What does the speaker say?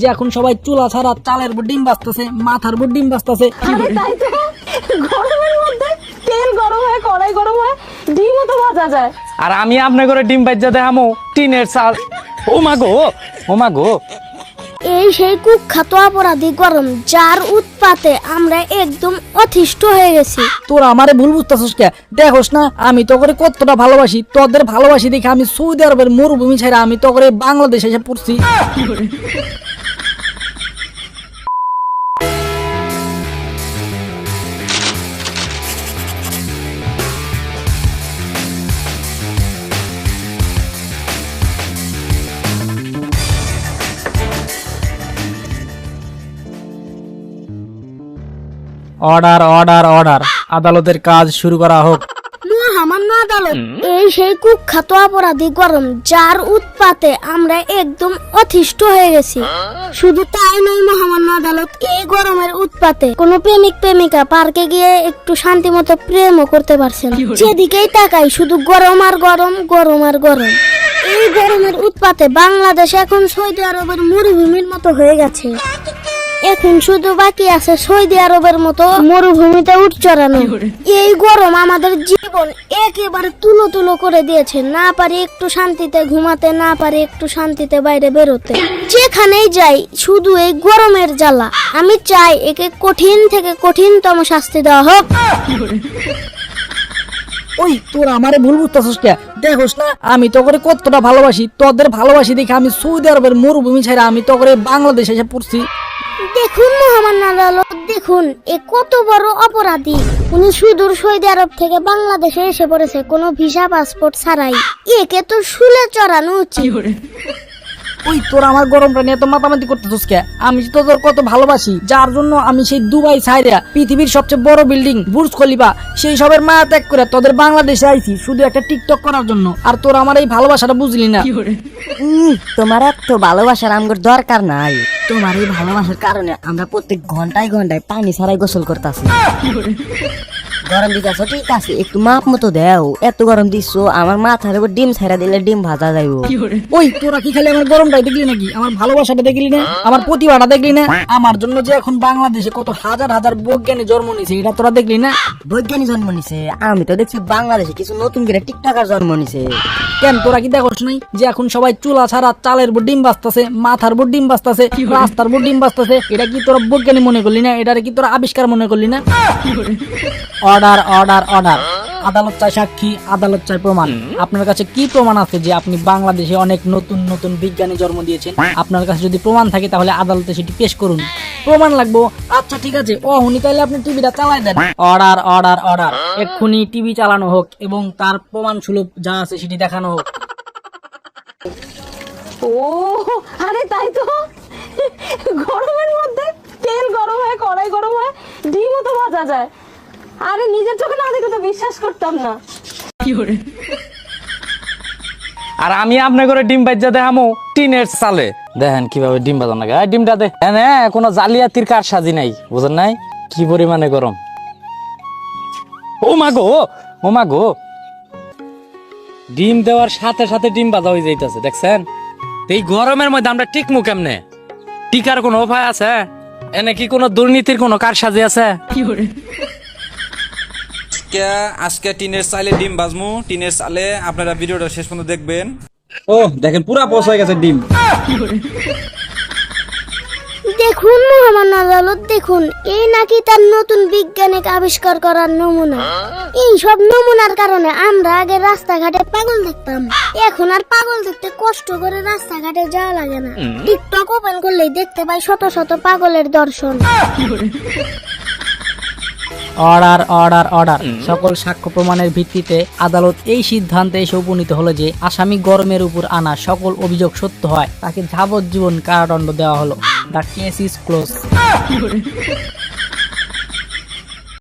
যে এখন সবাই চুলা ছাড়া চালের উপর ডিম বাজতেছে, মাথার উপর ডিম বাজতেছে। তাই তো, গরমের মধ্যে তেল গরম হয়, কড়াই গরম হয়, ডিমও তো ভাজা যায়। আর আমি আপনার করে ডিম বাজ্যা দেখামো টিনের চাল। ও মা গো, ও মা গো। এই সেই কুখ্যাত অপরাধী গরম, যার উৎপাতে আমরা একদম অতিষ্ঠ হয়ে গেছি। তোরা আমারে ভুল বুঝতেছিস কে? দেখোস না আমি তো করে কতটা ভালোবাসি, তোদের ভালোবাসি দেখে আমি সৌদি আরবের মরুভূমি ছেড়ে আমি তো করে বাংলাদেশে এসে পড়ছি। অর্ডার অর্ডার অর্ডার, আদালতের কাজ শুরু করা হোক। মহামান্য আদালত, এই সেই কুখ্যাত অপরাধী গরম, যার উৎপাতে আমরা একদম অতিষ্ঠ হয়ে গেছি। শুধু তাই নয় মহামান্য আদালত, এই গরমের উৎপাতে কোনো প্রেমিক প্রেমিকা পার্কে গিয়ে একটু শান্তি মতো প্রেমও করতে পারছেন। যেদিকেই তাকাই শুধু গরম আর গরম, গরম আর গরম। এই গরমের উৎপাতে বাংলাদেশ এখন সৌদি আরবের মরুভূমির মতো হয়ে গেছে। এখন শুধু বাকি আছে সৌদি আরবের মতো মরুভূমিতে উঠ চড়ানো। এই গরম আমাদের জীবন একেবারে তুলো তুলো করে দিয়েছে। না পারি একটু শান্তিতে ঘুমাতে, না পারি একটু শান্তিতে বাইরে বেরোতে। যেখানেই যাই শুধু এই গরমের জ্বালা। আমি চাই একে কঠিন থেকে কঠিনতম শাস্তি দেওয়া হোক। ওই তোরা আমারে ভুল বুঝতেছিস কে? দেখোস না আমি তো করে কতটা ভালোবাসি, তোদের ভালোবাসি দেখে আমি সৌদি আরবের মরুভূমি ছেড়ে আমি তো করে বাংলাদেশে এসে পড়ছি। দেখুন মহামান্য আদালত, দেখুন এ কত বড় অপরাধী। উনি সুদূর সৌদি আরব থেকে বাংলাদেশে এসে পড়েছে কোনো ভিসা পাসপোর্ট ছাড়াই। একে তো শুলে চড়ানো উচিত। ওই তোরা আমার গরমটা নিয়ে তো মাতামাতি করতেছিস কে? আমি তো তোদের কত ভালোবাসি, যার জন্য আমি সেই দুবাই ছাইরা পৃথিবীর সবচেয়ে বড় বিল্ডিং বুর্জ খলিফা সেই সবের মায়া ত্যাগ করে তোদের বাংলাদেশে আইছি শুধু একটা টিকটক করার জন্য। আর তোরা আমার এই ভালোবাসাটা বুঝলি না। তোমার এত ভালোবাসার আমগর দরকার নাই। তোমার এই ভালোবাসার কারণে আমরা প্রত্যেক ঘন্টায় ঘন্টায় পানি ছাড়াই গোসল করতেছি। গরম দিতেছ ঠিক আছে, একটু মাপ মতো দেও। এত গরম দিচ্ছ, আমার মাথার উপর ডিম ছাইরা দিলে ডিম ভাজা যাইব। ওই তোরা কি খালি আমার গরমটাই দেখলি নাকি? আমার ভালোবাসাটা দেখলি না? আমার প্রতিভাটা দেখলি না? আমার জন্য যে এখন বাংলাদেশে কত হাজার হাজার বৈজ্ঞানী জন্ম নিছে এটা তোরা দেখলি না? বৈজ্ঞানিক জন্ম নিছে, আমি তো দেখছি বাংলাদেশে কিছু নতুন করে টিকটকার জন্ম নিছে। কেন তোরা কি দেখোস নাই যে এখন সবাই চুলা ছাড়া চালের উপর ডিম বাজতেছে, মাথার উপর ডিম বাজতেছে, রাস্তার উপর ডিম বাজতেছে? এটা কি তোরা বৈজ্ঞানিক মনে করলি না? এটারে কি তোরা আবিষ্কার মনে করলি না? অর্ডার অর্ডার অর্ডার, আদালত চাই সাক্ষী, আদালত চাই প্রমাণ। আপনার কাছে কি প্রমাণ আছে যে আপনি বাংলাদেশে অনেক নতুন নতুন বিজ্ঞানী জন্ম দিয়েছেন? আপনার কাছে যদি প্রমাণ থাকে তাহলে আদালতে সেটি পেশ করুন। প্রমাণ লাগবো? আচ্ছা ঠিক আছে, উনি তাহলে আপনি টিভিটা চালাই দেন। অর্ডার অর্ডার অর্ডার, এক্ষুনি টিভি চালানো হোক এবং তার প্রমাণ সুলভ যা আছে সেটি দেখানো হোক। ও আরে তাই তো, গরমের মধ্যে তেল গরম হয়, কড়াই গরম হয়, ডিমও তো ভাজা যায়। আরে নিজের চোখে না দেখে তো বিশ্বাস করতাম না। আর আমি আপনার করে ডিম বাজ্যা দেখামো টিনের চালে। দেখেন কিভাবে ডিম বাজানো লাগে। ডিমটা দে। হ্যাঁ, কোনো জালিয়াতির কার সাজি নাই, বুঝেন নাই কি পরিমানে গরম। ও মা গো, ও মা গো। ডিম দেওয়ার সাথে সাথে ডিম বাজা হয়ে যাইতেছে, দেখছেন? এই গরমের মধ্যে আমরা টিকমু কেমনে? টিকার কোনো উপায় আছে? এনে কি কোনো দুর্নীতির কোনো কার সাজি আছে? আজকে টিনের চালে ডিম বাজমু। টিনের চালে আপনারা ভিডিওটা শেষ পর্যন্ত দেখবেন। ও দেখেন পুরা পচে গেছে ডিম। দেখুন মহামান্য আদালত, দেখুন এই নাকি তার নতুন বিজ্ঞানিক আবিষ্কার করার নমুনা। এই সব নমুনার কারণে আমরা আগে রাস্তাঘাটে পাগল দেখতাম, এখন আর পাগল দেখতে কষ্ট করে রাস্তাঘাটে যাওয়া লাগে না। টিকটক ওপেন করলেই দেখতে পাই শত শত পাগলের দর্শন। অর্ডার অর্ডার অর্ডার, সকল সাক্ষ্য প্রমাণের ভিত্তিতে আদালত এই সিদ্ধান্তে এসে উপনীত হলো যে আসামি গরমের উপর আনা সকল অভিযোগ সত্য হয়, তাকে যাবজ্জীবন কারাদণ্ড দেওয়া হলো। The case is close.